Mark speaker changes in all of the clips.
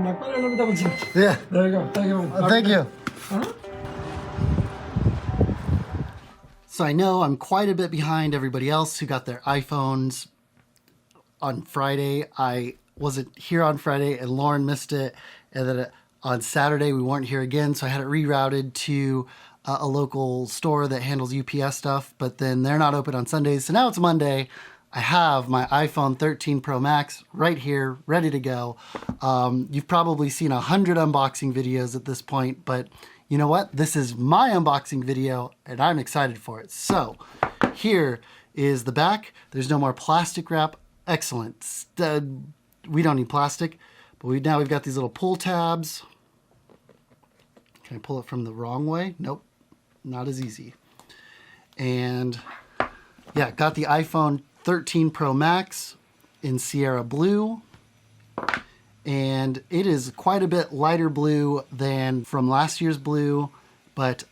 Speaker 1: Nakpala, let me double check.
Speaker 2: Yeah.
Speaker 1: There you go. Thank you.
Speaker 2: Thank you.
Speaker 1: Huh?
Speaker 2: So I know I'm quite a bit behind everybody else who got their iPhones on Friday. I wasn't here on Friday and Lauren missed it. And then on Saturday we weren't here again. So I had it rerouted to a local store that handles UPS stuff. But then they're not open on Sundays. So now it's Monday. I have my iPhone 13 Pro Max right here, ready to go. You've probably seen 100 unboxing videos at this point, but you know what? This is my unboxing video and I'm excited for it. So here is the back. There's no more plastic wrap. Excellent. We don't need plastic, but now we've got these little pull tabs. Can I pull it from the wrong way? Nope, not as easy. And yeah, got the iPhone 13 Pro Max in Sierra Blue. And it is quite a bit lighter blue than from last year's blue, but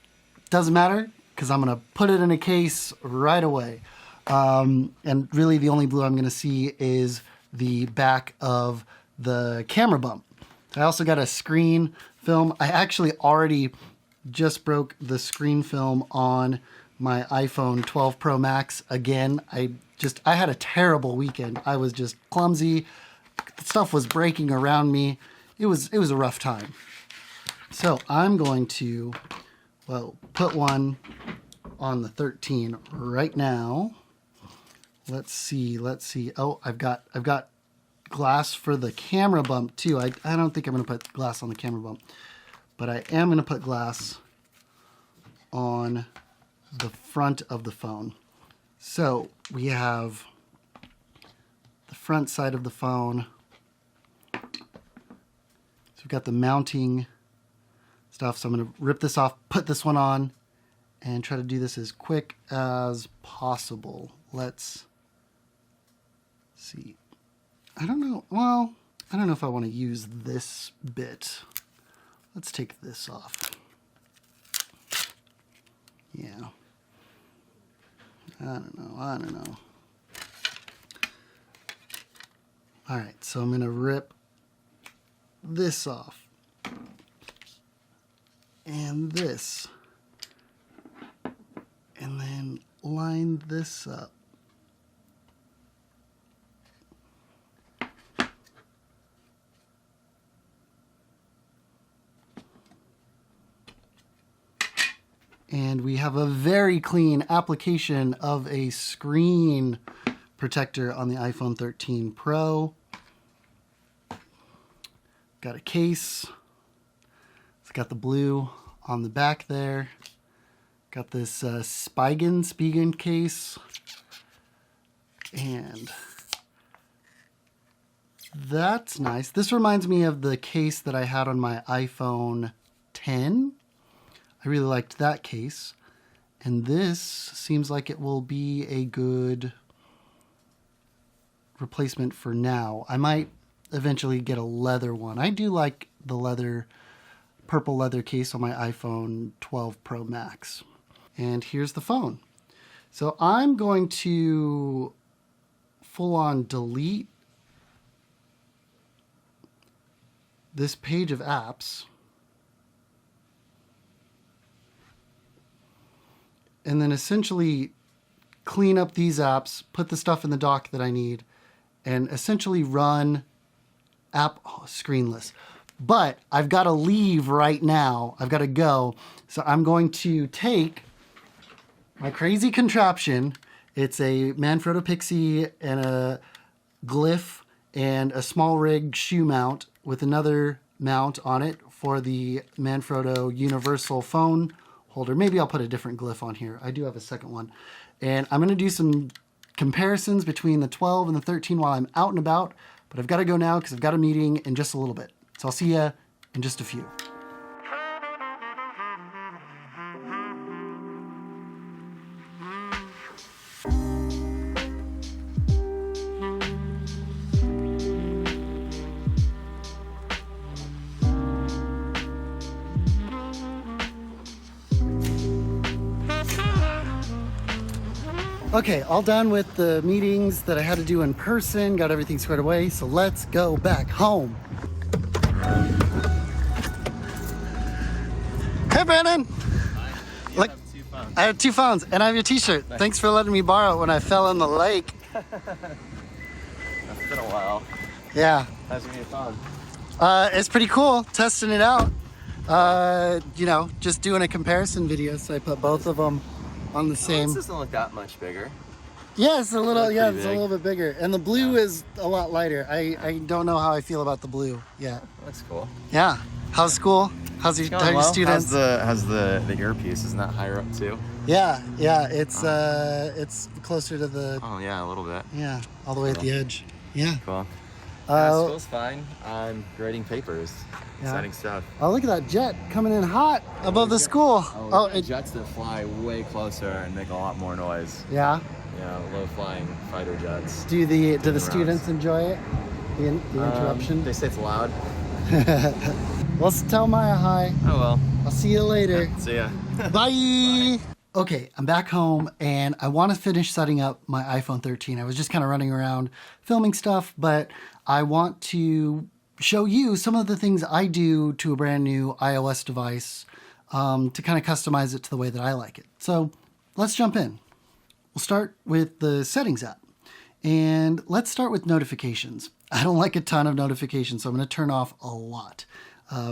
Speaker 2: doesn't matter because I'm going to put it in a case right away. And really the only blue I'm going to see is the back of the camera bump. I also got a screen film. I actually already just broke the screen film on my iPhone 12 Pro Max again. I had a terrible weekend. I was just clumsy. Stuff was breaking around me. It was a rough time. So I'm going to, well, put one on the 13 right now. Let's see. Oh, I've got glass for the camera bump too. I don't think I'm going to put glass on the camera bump, but I am going to put glass on the front of the phone. So we have the front side of the phone. So we've got the mounting stuff. So I'm going to rip this off, put this one on, and try to do this as quick as possible. Let's see. I don't know. Well, I don't know if I want to use this bit. Let's take this off. Yeah. I don't know. All right, so I'm going to rip this off. And this. And then line this up. And we have a very clean application of a screen protector on the iPhone 13 Pro. Got a case. It's got the blue on the back there. Got this Spigen case. And that's nice. This reminds me of the case that I had on my iPhone 10. I really liked that case. And this seems like it will be a good replacement for now. I might eventually get a leather one. I do like the purple leather case on my iPhone 12 Pro Max. And here's the phone. So I'm going to full on delete this page of apps. And then essentially clean up these apps, put the stuff in the dock that I need, and essentially run app screenless. But I've got to leave right now. I've got to go. So I'm going to take my crazy contraption. It's a Manfrotto Pixie and a Glyph and a small rig shoe mount with another mount on it for the Manfrotto universal phone holder. Maybe I'll put a different Glyph on here. I do have a second one. And I'm going to do some comparisons between the 12 and the 13 while I'm out and about. But I've got to go now because I've got a meeting in just a little bit. So I'll see you in just a few. Okay, all done with the meetings that I had to do in person, got everything squared away, so let's go back home. Hey, Brandon.
Speaker 1: You
Speaker 2: Look,
Speaker 1: have 2 phones.
Speaker 2: I have 2 phones, and I have your T-shirt.
Speaker 1: Nice.
Speaker 2: Thanks for letting me borrow it when I fell in the lake.
Speaker 1: That's been a while.
Speaker 2: Yeah.
Speaker 1: How's your new phone?
Speaker 2: It's pretty cool, testing it out. You know, just doing a comparison video, so I put both of them on the
Speaker 1: This
Speaker 2: same.
Speaker 1: doesn't look that much bigger.
Speaker 2: Yeah, it's a little,
Speaker 1: That's
Speaker 2: yeah,
Speaker 1: pretty
Speaker 2: it's a
Speaker 1: big.
Speaker 2: little bit bigger. And the blue is a lot lighter. I don't know how I feel about the blue yet.
Speaker 1: Looks cool.
Speaker 2: Yeah. How's school? How's your, how are your students?
Speaker 1: How's the earpiece? Isn't that higher up too?
Speaker 2: Yeah, it's closer to the,
Speaker 1: Oh yeah, a little bit.
Speaker 2: yeah, all the way at the edge. Yeah.
Speaker 1: Cool.
Speaker 2: Uh,
Speaker 1: School's fine. I'm grading papers.
Speaker 2: Yeah.
Speaker 1: Exciting stuff.
Speaker 2: Oh, look at that jet coming in hot above the school. Oh,
Speaker 1: Jets that fly way closer and make a lot more noise.
Speaker 2: yeah.
Speaker 1: Yeah, low flying fighter jets.
Speaker 2: Do the
Speaker 1: rounds.
Speaker 2: students enjoy it? The interruption?
Speaker 1: They say it's loud.
Speaker 2: Let's tell Maya hi.
Speaker 1: Oh well.
Speaker 2: I'll see you later.
Speaker 1: See ya.
Speaker 2: Bye. Okay, I'm back home and I want to finish setting up my iPhone 13. I was just kind of running around filming stuff, but I want to show you some of the things I do to a brand new iOS device to kind of customize it to the way that I like it. So let's jump in. We'll start with the settings app. And let's start with notifications. I don't like a ton of notifications, so I'm going to turn off a lot.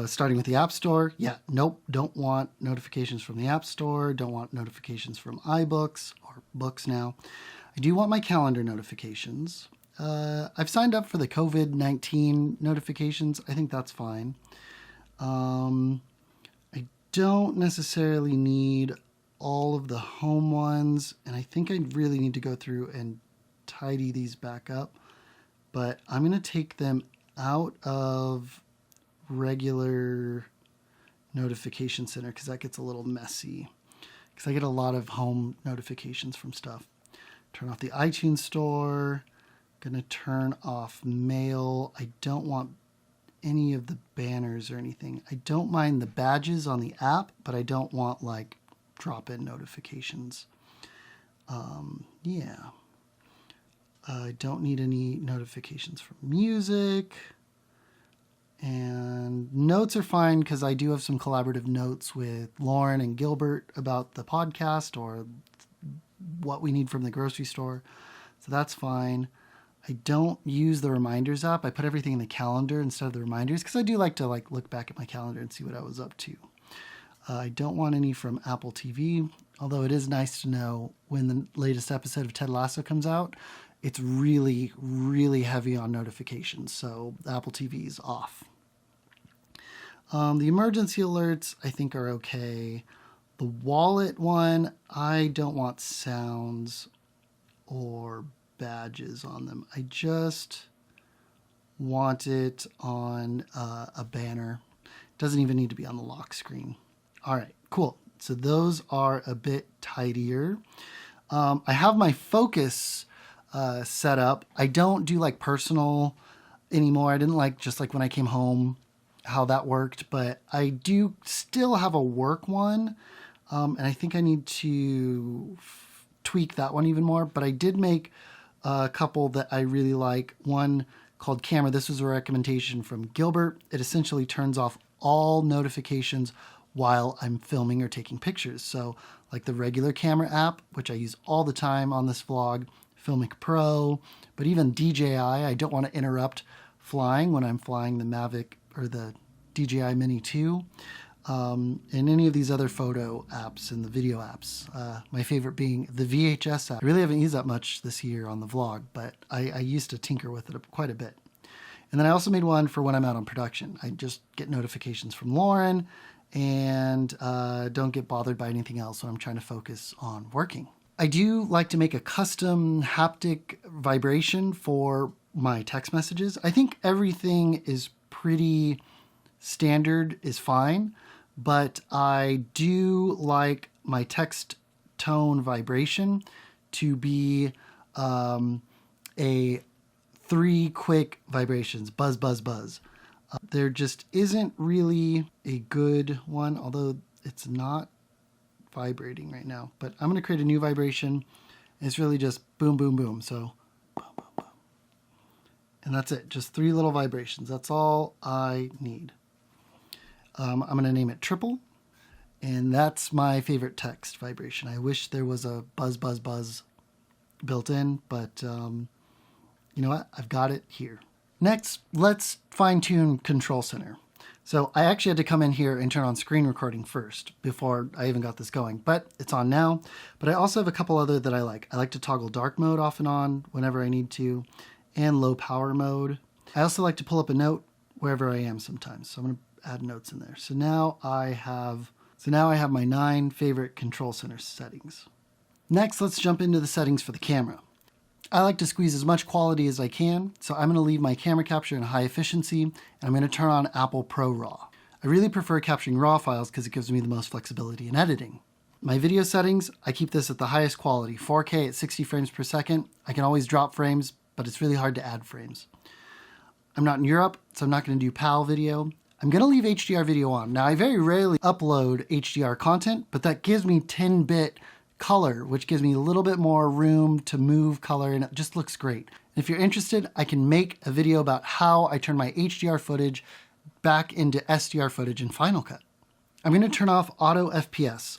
Speaker 2: Starting with the App Store. Yeah, nope, don't want notifications from the App Store. Don't want notifications from iBooks or books now. I do want my calendar notifications. I've signed up for the COVID-19 notifications. I think that's fine. I don't necessarily need all of the home ones, and I think I really need to go through and tidy these back up, but I'm going to take them out of regular notification center because that gets a little messy because I get a lot of home notifications from stuff. Turn off the iTunes store. Going to turn off mail. I don't want any of the banners or anything. I don't mind the badges on the app, but I don't want like drop-in notifications. Yeah. I don't need any notifications from music. And notes are fine because I do have some collaborative notes with Lauren and Gilbert about the podcast or what we need from the grocery store. So that's fine. I don't use the reminders app. I put everything in the calendar instead of the reminders because I do like to look back at my calendar and see what I was up to. I don't want any from Apple TV, although it is nice to know when the latest episode of Ted Lasso comes out. It's really, really heavy on notifications, so Apple TV is off. The emergency alerts, I think, are okay. The wallet one, I don't want sounds or badges on them. I just want it on a banner. It doesn't even need to be on the lock screen. All right, cool. So those are a bit tidier. I have my focus set up. I don't do like personal anymore. I didn't like just like when I came home how that worked, but I do still have a work one. And I think I need to tweak that one even more, but I did make a couple that I really like. One called Camera. This was a recommendation from Gilbert. It essentially turns off all notifications while I'm filming or taking pictures. So like the regular camera app, which I use all the time on this vlog, Filmic Pro, but even DJI, I don't want to interrupt flying when I'm flying the Mavic or the DJI Mini 2, and any of these other photo apps and the video apps. My favorite being the VHS app. I really haven't used that much this year on the vlog, but I used to tinker with it quite a bit. And then I also made one for when I'm out on production. I just get notifications from Lauren and don't get bothered by anything else when I'm trying to focus on working. I do like to make a custom haptic vibration for my text messages. I think everything is pretty standard, is fine, but I do like my text tone vibration to be a 3 quick vibrations, buzz, buzz, buzz. There just isn't really a good one, although it's not vibrating right now, but I'm going to create a new vibration. It's really just boom, boom, boom. So boom, boom, boom. And that's it. Just 3 little vibrations. That's all I need. I'm going to name it triple. And that's my favorite text vibration. I wish there was a buzz, buzz, buzz built in, but you know what? I've got it here. Next, let's fine tune Control Center. So I actually had to come in here and turn on screen recording first before I even got this going, but it's on now. But I also have a couple other that I like. I like to toggle dark mode off and on whenever I need to, and low power mode. I also like to pull up a note wherever I am sometimes. So I'm going to add notes in there. So now I have my 9 favorite Control Center settings. Next, let's jump into the settings for the camera. I like to squeeze as much quality as I can, so I'm going to leave my camera capture in high efficiency, and I'm going to turn on Apple Pro RAW. I really prefer capturing RAW files because it gives me the most flexibility in editing. My video settings, I keep this at the highest quality, 4K at 60 frames per second. I can always drop frames, but it's really hard to add frames. I'm not in Europe, so I'm not going to do PAL video. I'm going to leave HDR video on. Now, I very rarely upload HDR content, but that gives me 10-bit color, which gives me a little bit more room to move color, and it just looks great. If you're interested, I can make a video about how I turn my HDR footage back into SDR footage in Final Cut. I'm going to turn off auto FPS.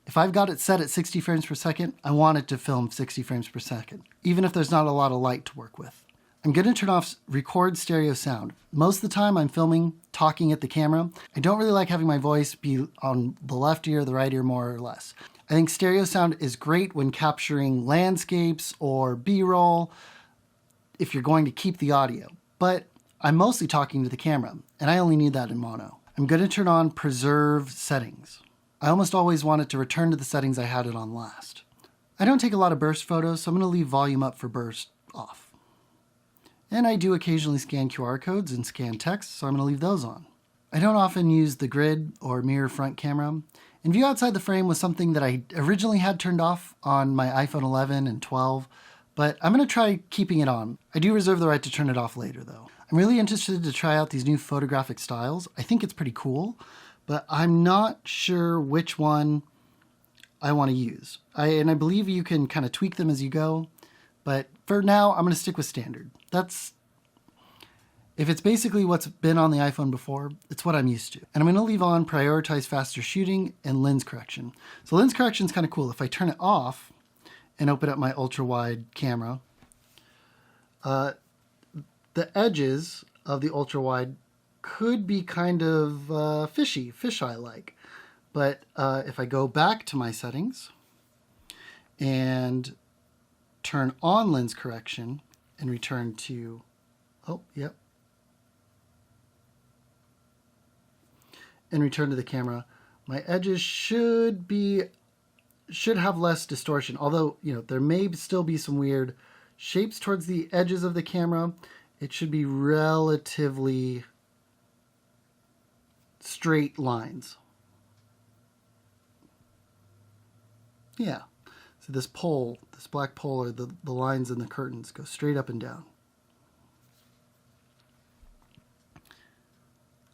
Speaker 2: If I've got it set at 60 frames per second, I want it to film 60 frames per second, even if there's not a lot of light to work with. I'm going to turn off record stereo sound. Most of the time I'm filming, talking at the camera. I don't really like having my voice be on the left ear, the right ear, more or less. I think stereo sound is great when capturing landscapes or B-roll if you're going to keep the audio, but I'm mostly talking to the camera, and I only need that in mono. I'm going to turn on preserve settings. I almost always want it to return to the settings I had it on last. I don't take a lot of burst photos, so I'm going to leave volume up for burst off. And I do occasionally scan QR codes and scan text, so I'm going to leave those on. I don't often use the grid or mirror front camera. And view outside the frame was something that I originally had turned off on my iPhone 11 and 12, but I'm going to try keeping it on. I do reserve the right to turn it off later, though. I'm really interested to try out these new photographic styles. I think it's pretty cool, but I'm not sure which one I want to use. I believe you can kind of tweak them as you go, but for now, I'm going to stick with standard. If it's basically what's been on the iPhone before, it's what I'm used to. And I'm going to leave on prioritize faster shooting and lens correction. So lens correction is kind of cool. If I turn it off and open up my ultra wide camera, the edges of the ultra wide could be kind of fisheye like. But if I go back to my settings and turn on lens correction and return to, and return to the camera, my edges should have less distortion. Although, there may still be some weird shapes towards the edges of the camera. It should be relatively straight lines. Yeah. So this black pole, or the lines in the curtains go straight up and down.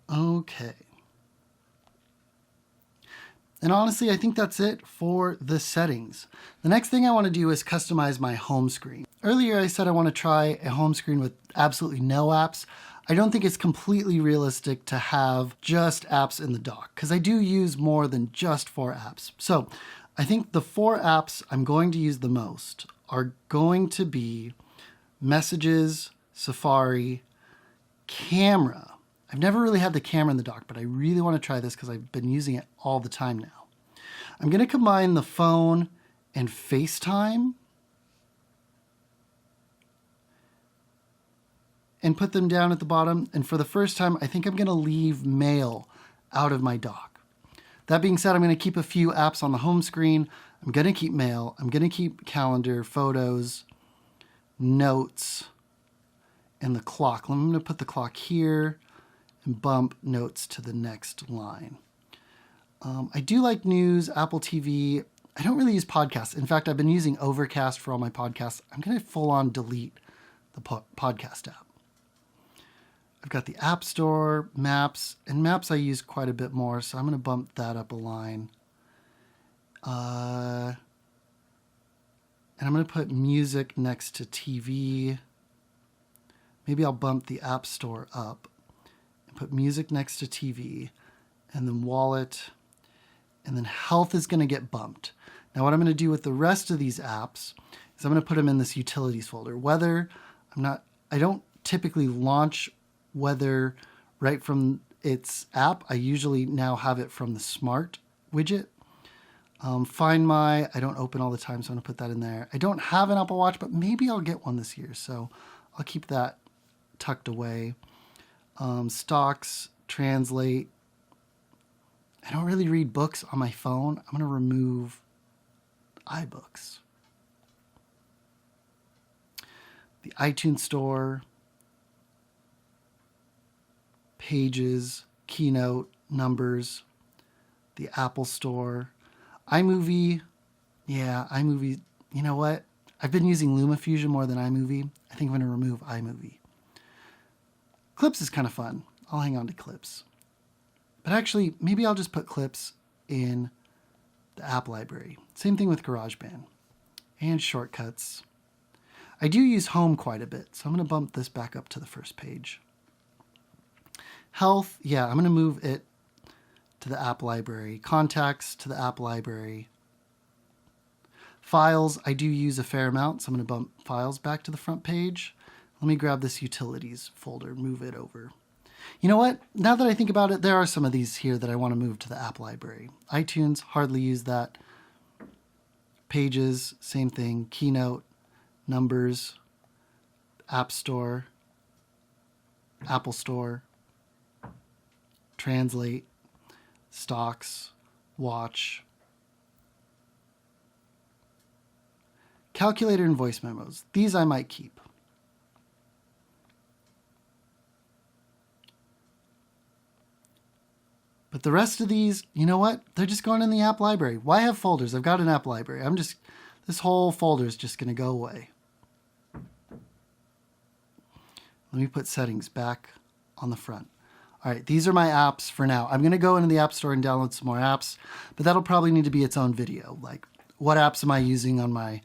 Speaker 2: Okay. And honestly, I think that's it for the settings. The next thing I want to do is customize my home screen. Earlier I said I want to try a home screen with absolutely no apps. I don't think it's completely realistic to have just apps in the dock, because I do use more than just 4 apps. So I think the 4 apps I'm going to use the most are going to be Messages, Safari, Camera. I've never really had the camera in the dock, but I really want to try this because I've been using it all the time now. I'm going to combine the phone and FaceTime and put them down at the bottom. And for the first time, I think I'm going to leave Mail out of my dock. That being said, I'm going to keep a few apps on the home screen. I'm going to keep Mail. I'm going to keep Calendar, Photos, Notes, and the clock. I'm going to put the clock here and bump Notes to the next line. I do like news, Apple TV. I don't really use podcasts. In fact, I've been using Overcast for all my podcasts. I'm going to full on delete the podcast app. I've got the App Store, Maps, and Maps I use quite a bit more, so I'm going to bump that up a line. And I'm going to put music next to TV. Maybe I'll bump the App Store up and put music next to TV, and then wallet. and then health is going to get bumped. Now what I'm going to do with the rest of these apps is I'm going to put them in this utilities folder. Weather, I don't typically launch weather right from its app. I usually now have it from the smart widget. Find My, I don't open all the time, so I'm going to put that in there. I don't have an Apple Watch, but maybe I'll get one this year, so I'll keep that tucked away. Stocks, Translate. I don't really read books on my phone. I'm going to remove iBooks. The iTunes Store, Pages, Keynote, Numbers, the Apple Store, iMovie. Yeah, iMovie. You know what? I've been using LumaFusion more than iMovie. I think I'm going to remove iMovie. Clips is kind of fun. I'll hang on to Clips. But actually, maybe I'll just put Clips in the app library. Same thing with GarageBand. And Shortcuts. I do use Home quite a bit, so I'm going to bump this back up to the first page. Health, yeah, I'm going to move it to the app library. Contacts to the app library. Files, I do use a fair amount, so I'm going to bump Files back to the front page. Let me grab this Utilities folder, move it over. You know what? Now that I think about it, there are some of these here that I want to move to the app library. iTunes, hardly use that. Pages, same thing. Keynote, Numbers, App Store, Apple Store, Translate, Stocks, Watch, Calculator and Voice Memos. These I might keep. But the rest of these, you know what? They're just going in the app library. Why have folders? I've got an app library. This whole folder is just going to go away. Let me put settings back on the front. All right, these are my apps for now. I'm going to go into the App Store and download some more apps, but that'll probably need to be its own video. Like, what apps am I using on my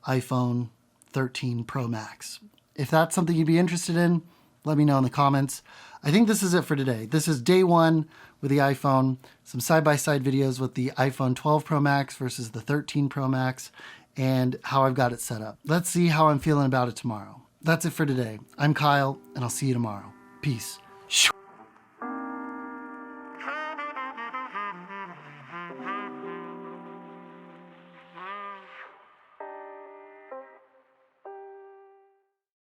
Speaker 2: iPhone 13 Pro Max? If that's something you'd be interested in, let me know in the comments. I think this is it for today. This is day one with the iPhone, some side-by-side videos with the iPhone 12 Pro Max versus the 13 Pro Max, and how I've got it set up. Let's see how I'm feeling about it tomorrow. That's it for today. I'm Kyle, and I'll see you tomorrow. Peace.